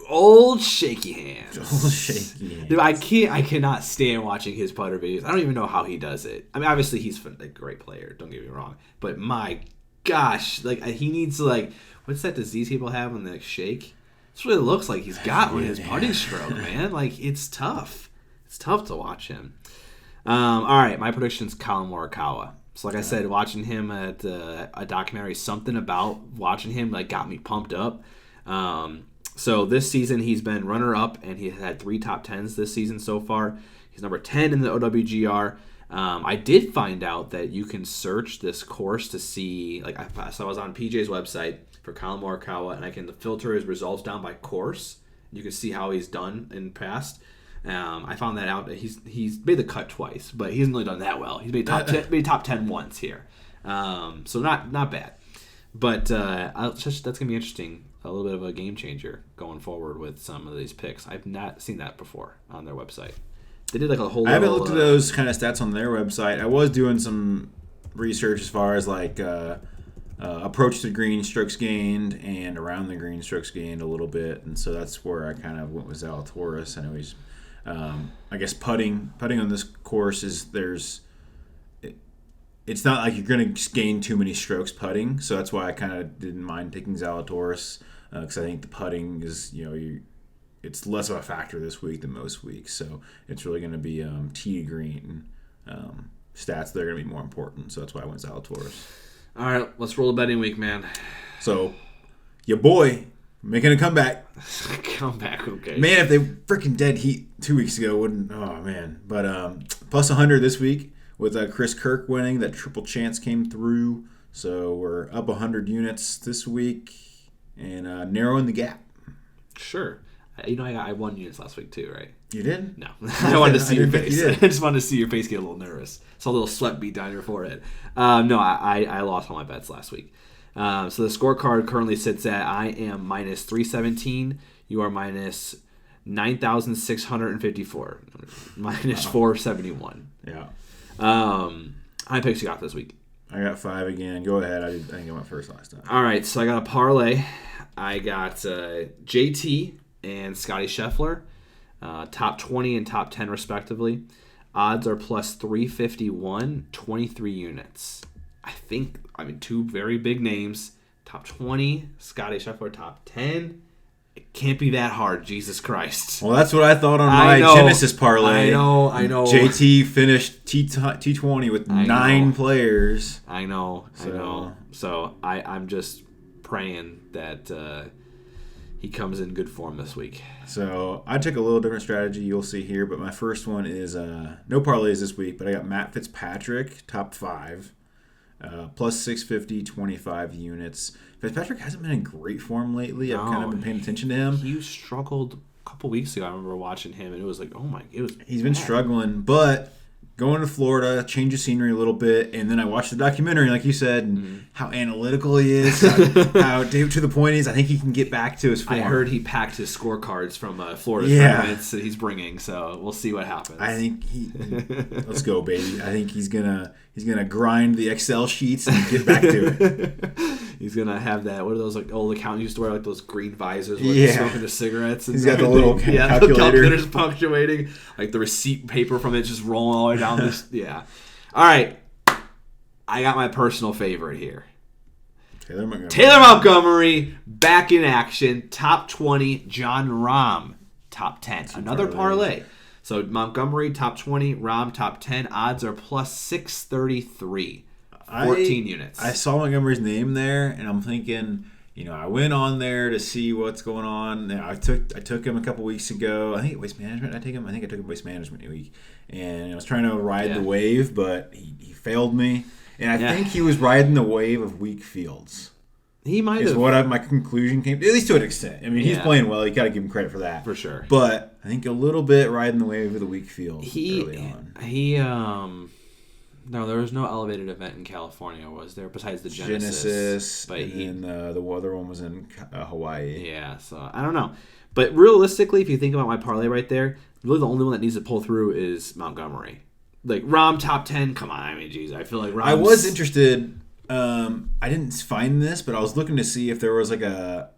Old shaky hands. Dude, I cannot stand watching his putter videos. I don't even know how he does it. Obviously he's a great player. Don't get me wrong, but my gosh, he needs to what's that disease people have when they shake? That's what it looks like he's got with his putting stroke, man. It's tough. It's tough to watch him. All right, my prediction's Colin Morikawa. So I said, watching him at a documentary, something about watching him got me pumped up. So this season he's been runner-up, and he had 3 top 10s this season so far. He's number 10 in the OWGR. I did find out that you can search this course to see, so I was on PJ's website for Colin Morikawa, and I can filter his results down by course. You can see how he's done in the past. I found that out. He's made the cut twice, but he hasn't really done that well. He's made top 10 once here, so not bad. But that's gonna be interesting. A little bit of a game changer going forward with some of these picks. I've not seen that before on their website. They did a whole. I haven't looked at those kind of stats on their website. I was doing some research as far as approach to green, strokes gained, and around the green, strokes gained a little bit, and so that's where I kind of went with Zalatoris. I know he's, I guess putting on this course it's not like you're going to gain too many strokes putting, so that's why I kind of didn't mind taking Zalatoris, because I think the putting is, it's less of a factor this week than most weeks, so it's really going to be tee to green stats that are going to be more important, so that's why I went Zalatoris. All right, let's roll a betting week, man. So, your boy making a comeback. Comeback, okay. Man, if they freaking dead heat 2 weeks ago, wouldn't. Oh man, but plus 100 this week. With Chris Kirk winning, that triple chance came through. So we're up 100 units this week and narrowing the gap. Sure. I won units last week too, right? You did? No. I wanted to see your face. I just wanted to see your face get a little nervous. Saw a little sweat bead down your forehead. No, I lost all my bets last week. So the scorecard currently sits at I am minus 317. You are minus 9,654. Minus 471. Yeah. How many picks you got this week? I got 5 again. Go ahead. I think I went first last time. All right, so I got a parlay. I got JT and Scotty Scheffler, top 20 and top 10 respectively. Odds are plus 351, 23 units. Two very big names. Top 20, Scotty Scheffler, top 10. It can't be that hard, Jesus Christ. Well, that's what I thought on my Genesis parlay. I know. JT finished T20 with 9 players. I know. So I'm just praying that he comes in good form this week. So I took a little different strategy, you'll see here, but my first one is no parlays this week, but I got Matt Fitzpatrick, top 5. Plus 650, 25 units. Fitzpatrick hasn't been in great form lately. I've kind of been paying attention to him. He struggled a couple weeks ago. I remember watching him, and it was like, He's been struggling, but going to Florida, change of scenery a little bit, and then I watched the documentary, like you said, and how analytical he is, how to the point is. I think he can get back to his form. I heard he packed his scorecards from Florida tournaments that he's bringing, so we'll see what happens. I think let's go, baby. I think he's gonna grind the Excel sheets and get back to it. He's gonna have that. What are those old accountants used to wear, those green visors where they're smoking the cigarettes? And he's got the little calculator. The calculator's punctuating, the receipt paper from it just rolling all the way down this. Yeah. All right. I got my personal favorite here. Taylor Montgomery back in action. Top 20. John Rahm top 10. Another parlay. So Montgomery top 20. Rahm top 10. Odds are plus 633. 14 units. I saw Montgomery's name there, and I'm thinking, I went on there to see what's going on. I took him a couple weeks ago. I think Waste Management. I think I took him Waste Management week, and I was trying to ride the wave, but he failed me. And I think he was riding the wave of weak fields. He might have. Is what my conclusion came, at least to an extent. I mean, he's playing well. You got to give him credit for that, for sure. But I think a little bit riding the wave of the weak fields early on. No, there was no elevated event in California, was there? Besides the Genesis. But then the other one was in Hawaii. Yeah, so I don't know. But realistically, if you think about my parlay right there, really the only one that needs to pull through is Montgomery. Rahm top 10, come on. I mean, geez, I feel like Rahm's... I was interested. I didn't find this, but I was looking to see if there was a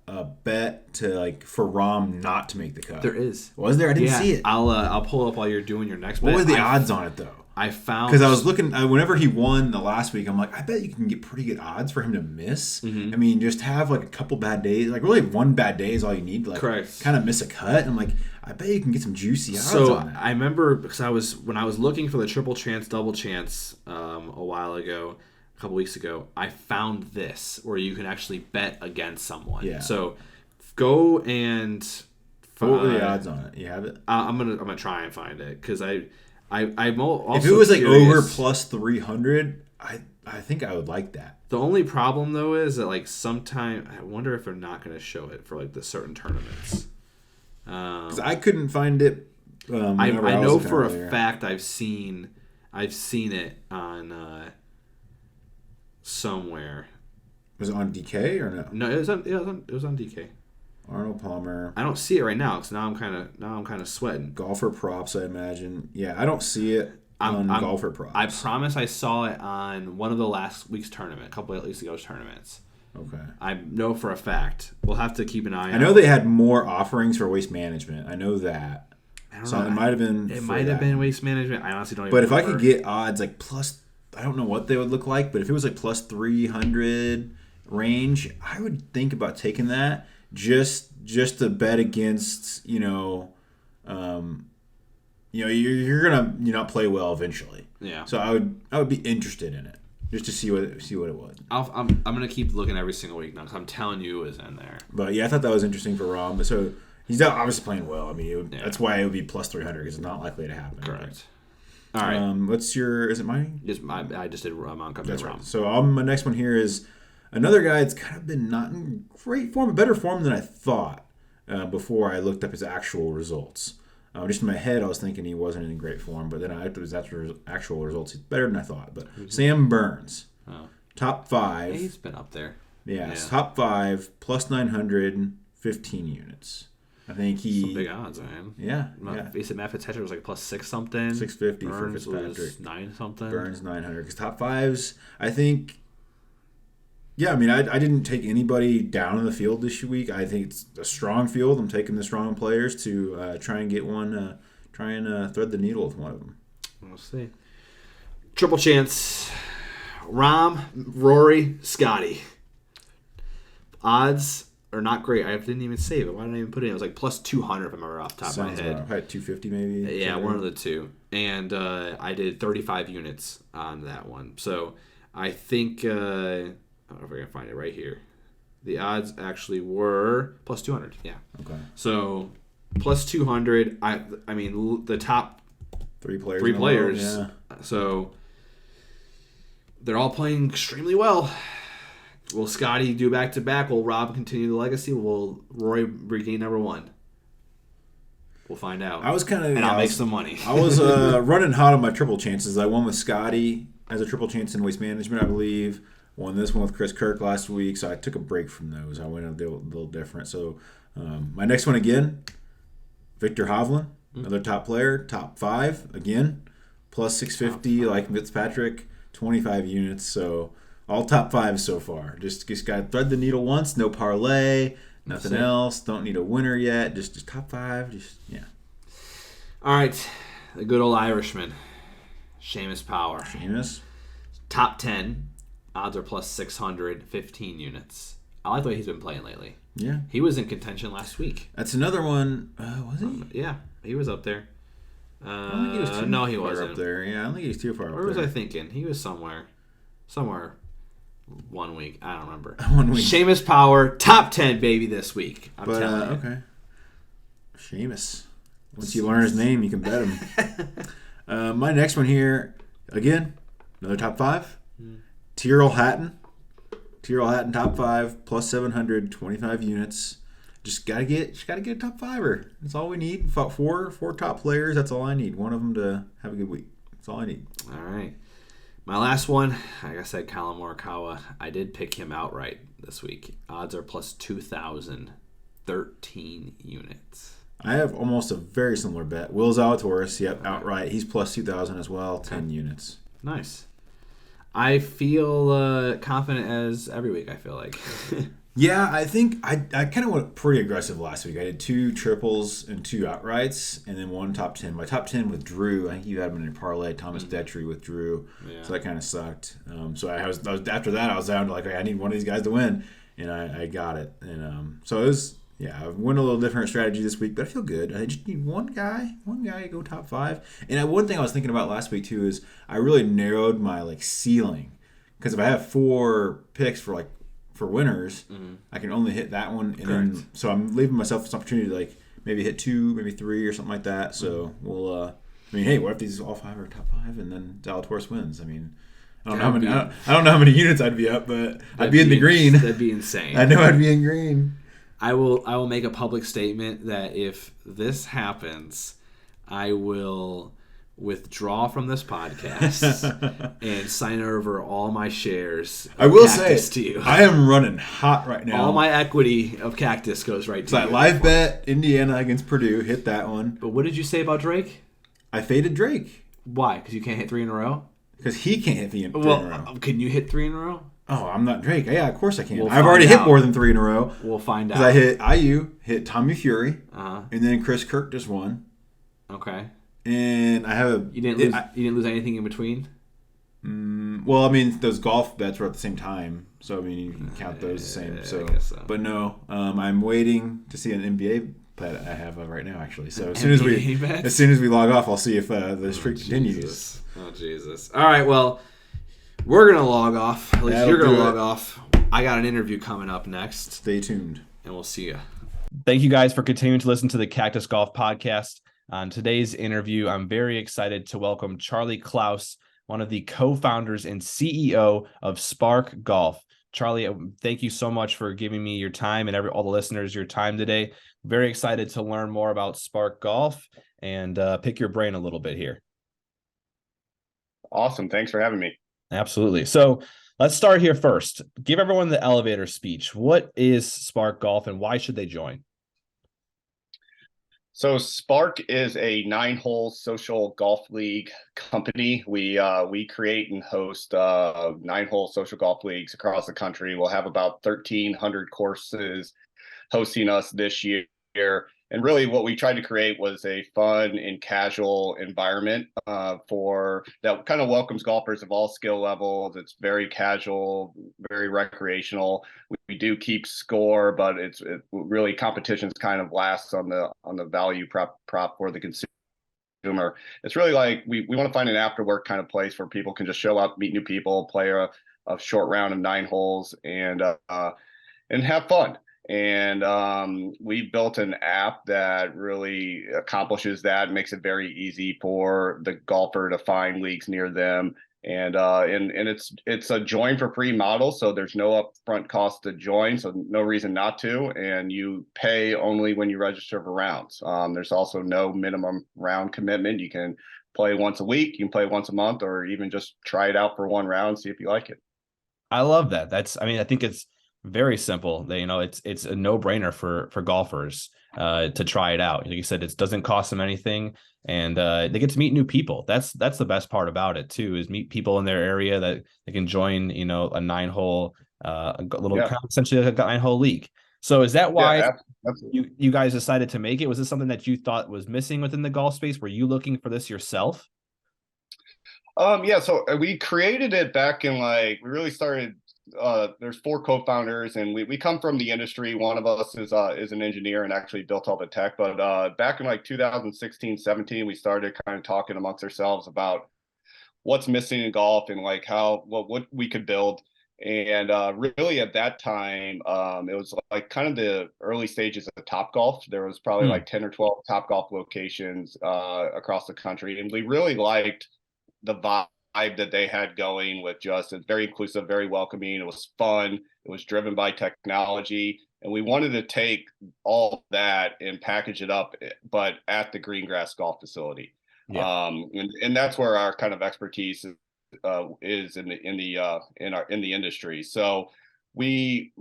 bet to for Rahm not to make the cut. There is. Was there? I didn't see it. I'll pull it up while you're doing your next bet. What were the odds on it though? I found, because I was looking whenever he won the last week, I'm like, I bet you can get pretty good odds for him to miss. Mm-hmm. I mean, just have a couple bad days, really one bad day is all you need to correct, kind of miss a cut. I'm like, I bet you can get some juicy odds on that. I remember because when I was looking for the triple chance, double chance a while ago, a couple weeks ago, I found this where you can actually bet against someone. Yeah. So go and what were the odds on it? You have it? I'm gonna try and find it because I'm also if it was like curious. over plus 300, I think I would like that. The only problem though is that like sometime I wonder if they're not going to show it for like the certain tournaments. Because I couldn't find it. I know for a fact I've seen it on somewhere. Was it on DK or no? No, it was on DK. Arnold Palmer. I don't see it right now because now I'm kind of sweating. Golfer props, I imagine. Yeah, I don't see it on golfer props. I promise I saw it on one of the last week's tournament, a couple of weeks ago's tournaments. Okay. I know for a fact. We'll have to keep an eye out. I know they had more offerings for waste management. I know that. I don't so know. it might have been. It might have been waste management. I honestly don't. But even remember. if I could get odds like plus, I don't know what they would look like. But if it was like plus 300 range, I would think about taking that just to bet against. You're gonna not play well eventually. Yeah. So I would be interested in it just to see what it was. I'm gonna keep looking every single week now because I'm telling you it was in there. But yeah, I thought that was interesting for Rom. So he's obviously playing well. I mean, that's why it would be plus 300 because it's not likely to happen. Correct. All right. What's your? Is it mine? I just did Montgomery. That's right. So my next one here is another guy that's kind of been not in great form, better form than I thought before I looked up his actual results. Just in my head, I was thinking he wasn't in great form, but then after his actual results, he's better than I thought. But Sam Burns, top 5. He's been up there. Yeah, top 5, plus 900, 15 units. I think some big odds, man. Yeah. He said Matt Fitzpatrick was like plus 6 something. 650 Burns for Fitzpatrick. Was 9 something. Burns 900 because top 5s, I think. Yeah, I mean, I didn't take anybody down in the field this week. I think it's a strong field. I'm taking the strong players to try and get one, try and thread the needle with one of them. We'll see. Triple chance. Rahm, Rory, Scotty. Odds are not great. I didn't even save it. Why didn't I even put it in? It was like plus 200 if I remember off the top of my head. Probably 250 maybe. Yeah, one of the two. And I did 35 units on that one. So I think... I don't know if I can find it right here. The odds actually were plus 200. Yeah. Okay. So plus 200. I mean the top three players. Yeah. So they're all playing extremely well. Will Scotty do back to back? Will Rob continue the legacy? Will Rory regain number 1? We'll find out. I'll make some money. I was running hot on my triple chances. I won with Scotty as a triple chance in waste management, I believe. Won this one with Chris Kirk last week, so I took a break from those. I went a little different. So my next one again, Victor Hovland, another top player, top 5 again, plus 650 like Fitzpatrick, 25 units. So all top 5s so far. Just got to thread the needle once, no parlay, nothing else. Don't need a winner yet. Just top 5. All right, the good old Irishman, Seamus Power. Seamus, top 10. Odds are plus 600, 15 units. I like the way he's been playing lately. Yeah. He was in contention last week. That's another one. Was he? Yeah, he was up there. I don't think he was too no, he far wasn't. up there. Yeah, I don't think he's too far up there. Where was I thinking? He was somewhere 1 week. I don't remember. 1 week. Seamus Power, top 10, baby, this week. I'm telling you. Okay. Seamus. Once you learn his name, you can bet him. My next one here, again, another top 5. Tyrrell Hatton, top 5, plus 700, 25 units. Just gotta get a top 5er. That's all we need. Four top players. That's all I need. One of them to have a good week. That's all I need. All right. My last one, like I said, Colin Morikawa. I did pick him outright this week. Odds are plus 2,000, 13 units. I have almost a very similar bet. Will Zalatoris, outright. He's plus 2,000 as well, 10 units. Nice. I feel confident as every week, I feel like. Yeah, I think I kind of went pretty aggressive last week. I did 2 triples and 2 outrights, and then 1 top 10. My top 10 with Drew, I think you had him in a parlay. Thomas Detry with Drew, so that kind of sucked. So I was after that, I was down to like, I need one of these guys to win, and I got it. And so it was, I went a little different strategy this week, but I feel good. I just need one guy to go top 5. And one thing I was thinking about last week too is I really narrowed my ceiling, because if I have 4 picks for winners, I can only hit that one, and then so I'm leaving myself this opportunity to maybe hit 2, maybe 3 or something like that. So we'll I mean, hey, what if these all 5 are top 5 and then Zalatoris wins? I mean, I don't know how many units I'd be up, but I'd be in the green. That'd be insane. I know I'd be in green. I will make a public statement that if this happens, I will withdraw from this podcast and sign over all my shares. I will Cactus say, to you. I am running hot right now. All my equity of Cactus goes right to so you. That live bet, Indiana against Purdue, hit that one. But what did you say about Drake? I faded Drake. Why? Because you can't hit 3 in a row? Because he can't hit 3 in a row. Can you hit 3 in a row? Oh, I'm not Drake. Yeah, of course I can. I've already hit more than 3 in a row. We'll find out. Because I hit IU, hit Tommy Fury, and then Chris Kirk just won. Okay. And I have a... You didn't lose anything in between? Well, I mean, those golf bets were at the same time. So, I mean, you can count those the same. So. But no, I'm waiting to see an NBA bet I have right now, actually. So as soon as we log off, I'll see if the streak continues. Oh, Jesus. All right, well, we're going to log off. At least you're going to log off. I got an interview coming up next. Stay tuned. And we'll see you. Thank you guys for continuing to listen to the Cactus Golf Podcast. On today's interview, I'm very excited to welcome Charlie Klaus, one of the co-founders and CEO of Spark Golf. Charlie, thank you so much for giving me your time and all the listeners your time today. Very excited to learn more about Spark Golf and pick your brain a little bit here. Awesome. Thanks for having me. Absolutely. So let's start here first. Give everyone the elevator speech. What is Spark Golf and why should they join? So Spark is a 9-hole social golf league company. We create and host 9-hole social golf leagues across the country. We'll have about 1,300 courses hosting us this year. And really what we tried to create was a fun and casual environment for that kind of welcomes golfers of all skill levels. It's very casual, very recreational. We do keep score, but it really competitions kind of lasts on the value prop for the consumer. It's really like we want to find an after work kind of place where people can just show up, meet new people, play a short round of 9 holes and have fun. And we built an app that really accomplishes that, makes it very easy for the golfer to find leagues near them. And it's a join for free model, so there's no upfront cost to join, so no reason not to. And you pay only when you register for rounds. There's also no minimum round commitment. You can play once a week, you can play once a month, or even just try it out for 1 round, see if you like it. I love that. I think it's very simple. It's a no-brainer for golfers to try it out. Like you said, it doesn't cost them anything, and they get to meet new people. That's the best part about it too, is meet people in their area that they can join. A 9-hole, essentially like a 9-hole league. So is that why you guys decided to make it? Was this something that you thought was missing within the golf space? Were you looking for this yourself? So we created it back in we really started. There's 4 co-founders, and we come from the industry. One of us is an engineer and actually built all the tech. But back in 2016, 17, we started kind of talking amongst ourselves about what's missing in golf and what we could build. And really at that time, it was kind of the early stages of Topgolf. There was probably 10 or 12 Topgolf locations across the country, and we really liked the vibe that they had going with it's very inclusive, very welcoming. It was fun. It was driven by technology. And we wanted to take all that and package it up, but at the Greengrass Golf Facility. Yeah. And that's where our kind of expertise is in the industry. So we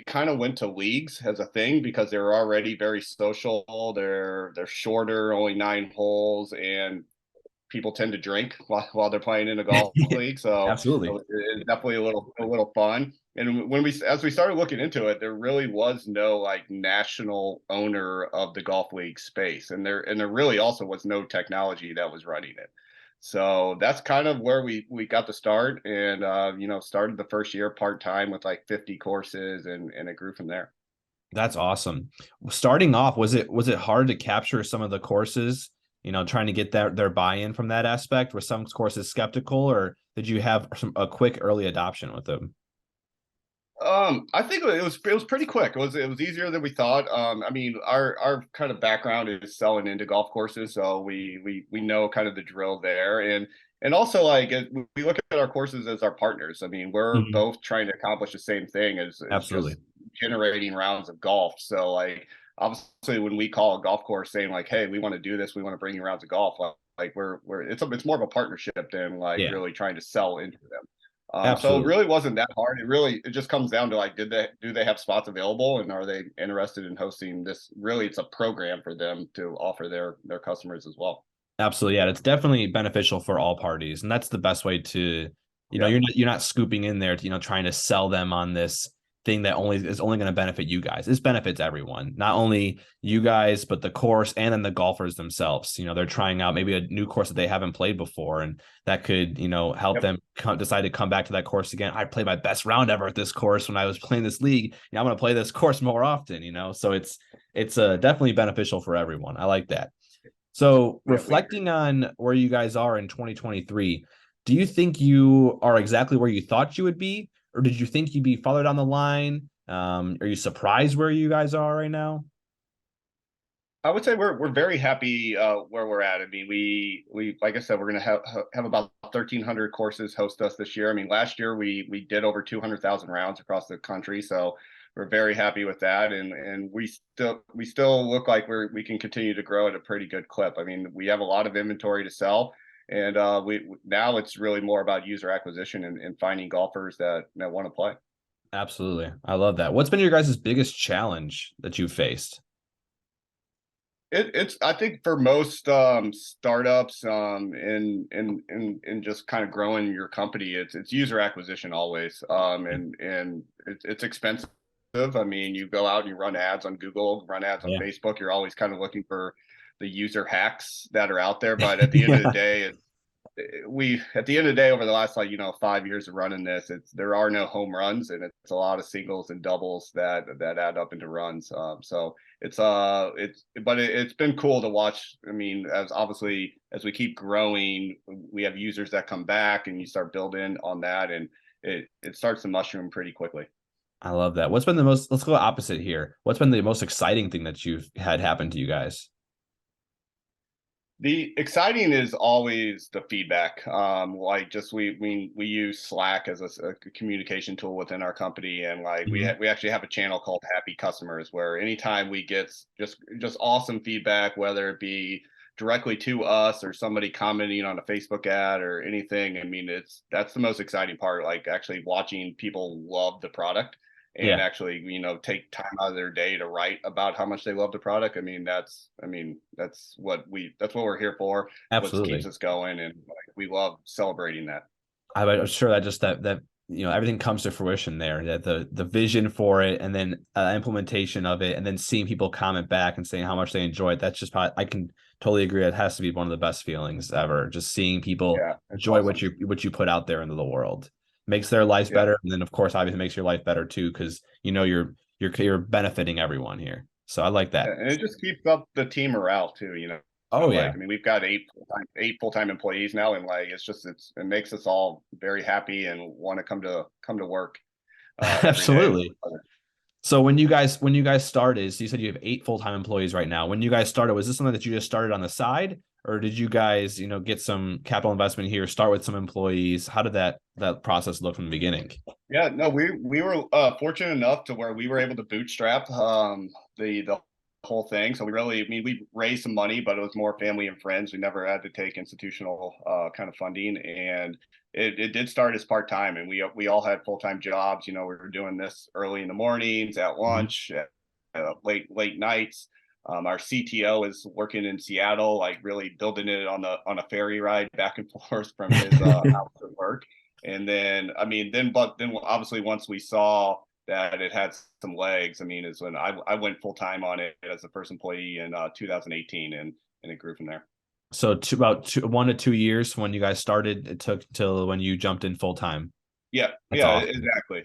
kind of went to leagues as a thing because they're already very social. They're shorter, only 9 holes, and people tend to drink while they're playing in a golf league. So absolutely, it's definitely a little fun. And as we started looking into it, there really was no national owner of the golf league space, and there really also was no technology that was running it. So that's kind of where we got the start, and started the first year part-time with 50 courses, and it grew from there. That's awesome. Starting off, was it hard to capture some of the courses? Trying to get their buy-in from that aspect? Were some courses skeptical, or did you have a quick early adoption with them? I think it was pretty quick. It was easier than we thought. I mean, our kind of background is selling into golf courses, so we know kind of the drill there, and also like we look at our courses as our partners. I mean, we're both trying to accomplish the same thing as Absolutely. just generating rounds of golf. So like obviously when we call a golf course saying like, hey, we want to do this, we want to bring you rounds of golf, like it's more of a partnership than like Yeah, really trying to sell into them. So it absolutely. really wasn't that hard. It just comes down to like, do they have spots available, and are they interested in hosting this? Really, it's a program for them to offer their customers as well. Absolutely. Yeah, it's definitely beneficial for all parties. And that's the best way to, Yeah. you're not scooping in there to, trying to sell them on this thing that only going to benefit you guys. This benefits everyone, not only you guys, but the course and then the golfers themselves. They're trying out maybe a new course that they haven't played before, and that could, help them decide to come back to that course again. I played my best round ever at this course when I was playing this league. I'm going to play this course more often, so it's definitely beneficial for everyone. I like that. So reflecting on where you guys are in 2023, do you think you are exactly where you thought you would be, or did you think you'd be farther down the line? Are you surprised where you guys are right now? I would say we're very happy where we're at. I mean, we like I said, we're going to have about 1,300 courses host us this year. I mean, last year we did over 200,000 rounds across the country, so we're very happy with that, and we still look like we can continue to grow at a pretty good clip. I mean, we have a lot of inventory to sell, and we now it's really more about user acquisition and finding golfers that want to play. Absolutely. I love that. What's been your guys' biggest challenge that you've faced? It's I think for most startups in just kind of growing your company, it's user acquisition always, and it's expensive. I mean, you go out and you run ads on Google, run ads on Yeah. Facebook. You're always kind of looking for the user hacks that are out there, but at the end of the day, over the last 5 years of running this, there are no home runs, and it's a lot of singles and doubles that add up into runs. So it's been cool to watch. I mean, as we keep growing, we have users that come back, and you start building on that, and it starts to mushroom pretty quickly. I love that. Let's go opposite here. What's been the most exciting thing that you've had happen to you guys? The exciting is always the feedback. Like just we use Slack as a communication tool within our company, and like we actually have a channel called Happy Customers, where anytime we get just awesome feedback, whether it be directly to us or somebody commenting on a Facebook ad or anything, I mean that's the most exciting part. Like actually watching people love the product and actually take time out of their day to write about how much they love the product. I mean that's what we're here for. Absolutely. What keeps us going, and like, we love celebrating that. I'm sure that just that everything comes to fruition there, that the vision for it, and then implementation of it, and then seeing people comment back and saying how much they enjoy it. That's just probably, I can totally agree, it has to be one of the best feelings ever, just seeing people enjoy awesome. what you put out there into the world. Makes their lives better, and then of course obviously makes your life better too, because you're benefiting everyone here. So I like that. And it just keeps up the team morale too. Oh yeah. I mean, we've got eight full-time employees now, and like it makes us all very happy and want to come to work. Absolutely. So when you guys started, so you said you have 8 full-time employees right now. When you guys started, was this something that you just started on the side, or did you guys, get some capital investment here, start with some employees? How did that process look from the beginning? Yeah, no, we were fortunate enough to where we were able to bootstrap the whole thing. So we raised some money, but it was more family and friends. We never had to take institutional kind of funding, and it did start as part-time, and we all had full-time jobs. We were doing this early in the mornings, at lunch, late nights. Our CTO is working in Seattle, like really building it on a ferry ride back and forth from his house to work. And then obviously once we saw that it had some legs, I mean, is when I went full time on it as a first employee in 2018, and it grew from there. So about 1 to 2 years when you guys started, it took till when you jumped in full time. Yeah, awesome. Exactly.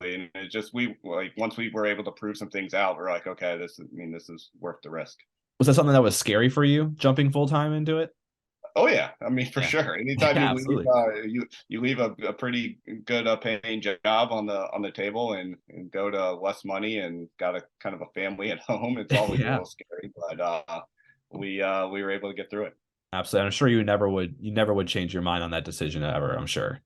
And it's just once we were able to prove some things out, we're like, okay, this is worth the risk. Was that something that was scary for you, jumping full time into it? Oh yeah, I mean for sure. Anytime Yeah, you leave, absolutely. you leave a pretty good paying job on the table and go to less money and got a kind of a family at home. It's always a Yeah, little scary, but we were able to get through it. absolutely. I'm sure you never would change your mind on that decision ever, I'm sure.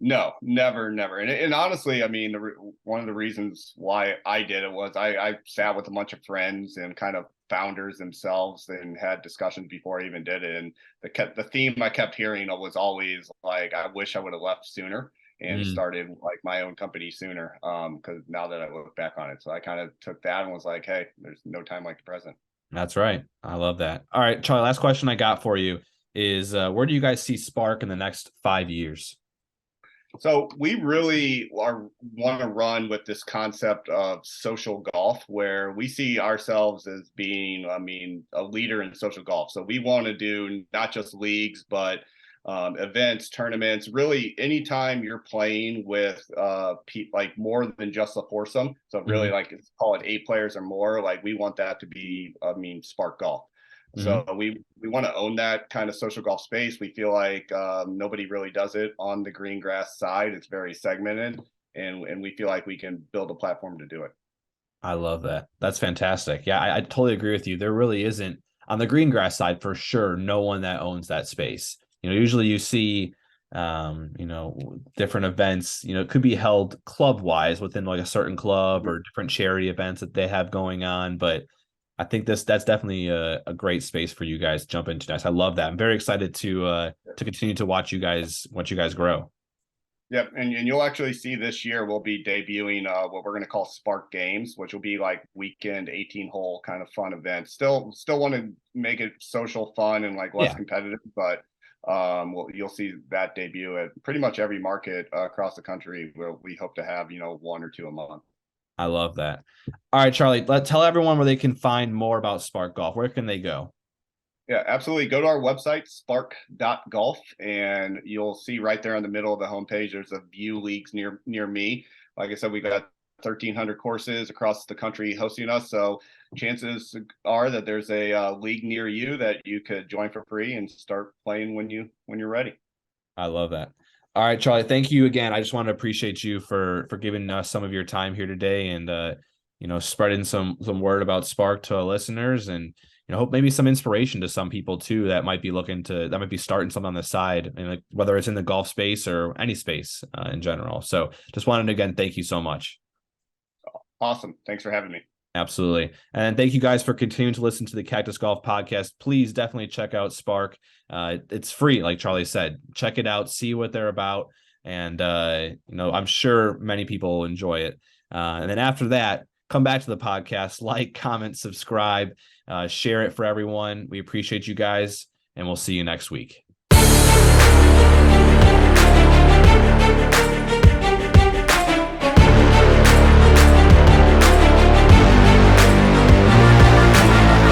No, never, never. And honestly, I mean, one of the reasons why I did it was I sat with a bunch of friends and kind of founders themselves and had discussions before I even did it. And the theme I kept hearing was always like, I wish I would have left sooner and Mm. started like my own company sooner. Because now that I look back on it, so I kind of took that and was like, hey, there's no time like the present. That's right. I love that. All right, Charlie, last question I got for you is where do you guys see Spark in the next 5 years? So we really want to run with this concept of social golf, where we see ourselves as being, I mean, a leader in social golf. So we want to do not just leagues, but events, tournaments. Really, anytime you're playing with like more than just a foursome. So really, Mm-hmm. like call it 8 players or more. Like we want that to be, I mean, Spark Golf. Mm-hmm. So we want to own that kind of social golf space. We feel like nobody really does it on the green grass side. It's very segmented, and we feel like we can build a platform to do it. I love that. That's fantastic. Yeah, I totally agree with you. There really isn't on the green grass side for sure. No one that owns that space. Usually you see, different events. It could be held club wise within like a certain club or different charity events that they have going on. But I think that's definitely a great space for you guys to jump into next. I love that. I'm very excited to continue to watch you guys grow. Yep, and you'll actually see this year we'll be debuting what we're going to call Spark Games, which will be like weekend 18-hole kind of fun events. Still want to make it social, fun, and like less Yeah, competitive, but you'll see that debut at pretty much every market across the country where we hope to have 1 or 2 a month. I love that. All right, Charlie, tell everyone where they can find more about Spark Golf. Where can they go? Yeah, absolutely. Go to our website, spark.golf, and you'll see right there in the middle of the homepage, there's a view leagues near me. Like I said, we got 1,300 courses across the country hosting us. So chances are that there's a league near you that you could join for free and start playing when you're ready. I love that. All right, Charlie, thank you again. I just want to appreciate you for giving us some of your time here today and spreading some word about Spark to our listeners and hope maybe some inspiration to some people too that might be starting something on the side and like whether it's in the golf space or any space in general. So just wanted to again thank you so much. Awesome. Thanks for having me. Absolutely. And thank you guys for continuing to listen to the Cactus Golf podcast. Please definitely check out Spark. It's free, like Charlie said. Check it out, see what they're about. And, I'm sure many people will enjoy it. And then after that, come back to the podcast, like, comment, subscribe, share it for everyone. We appreciate you guys, and we'll see you next week.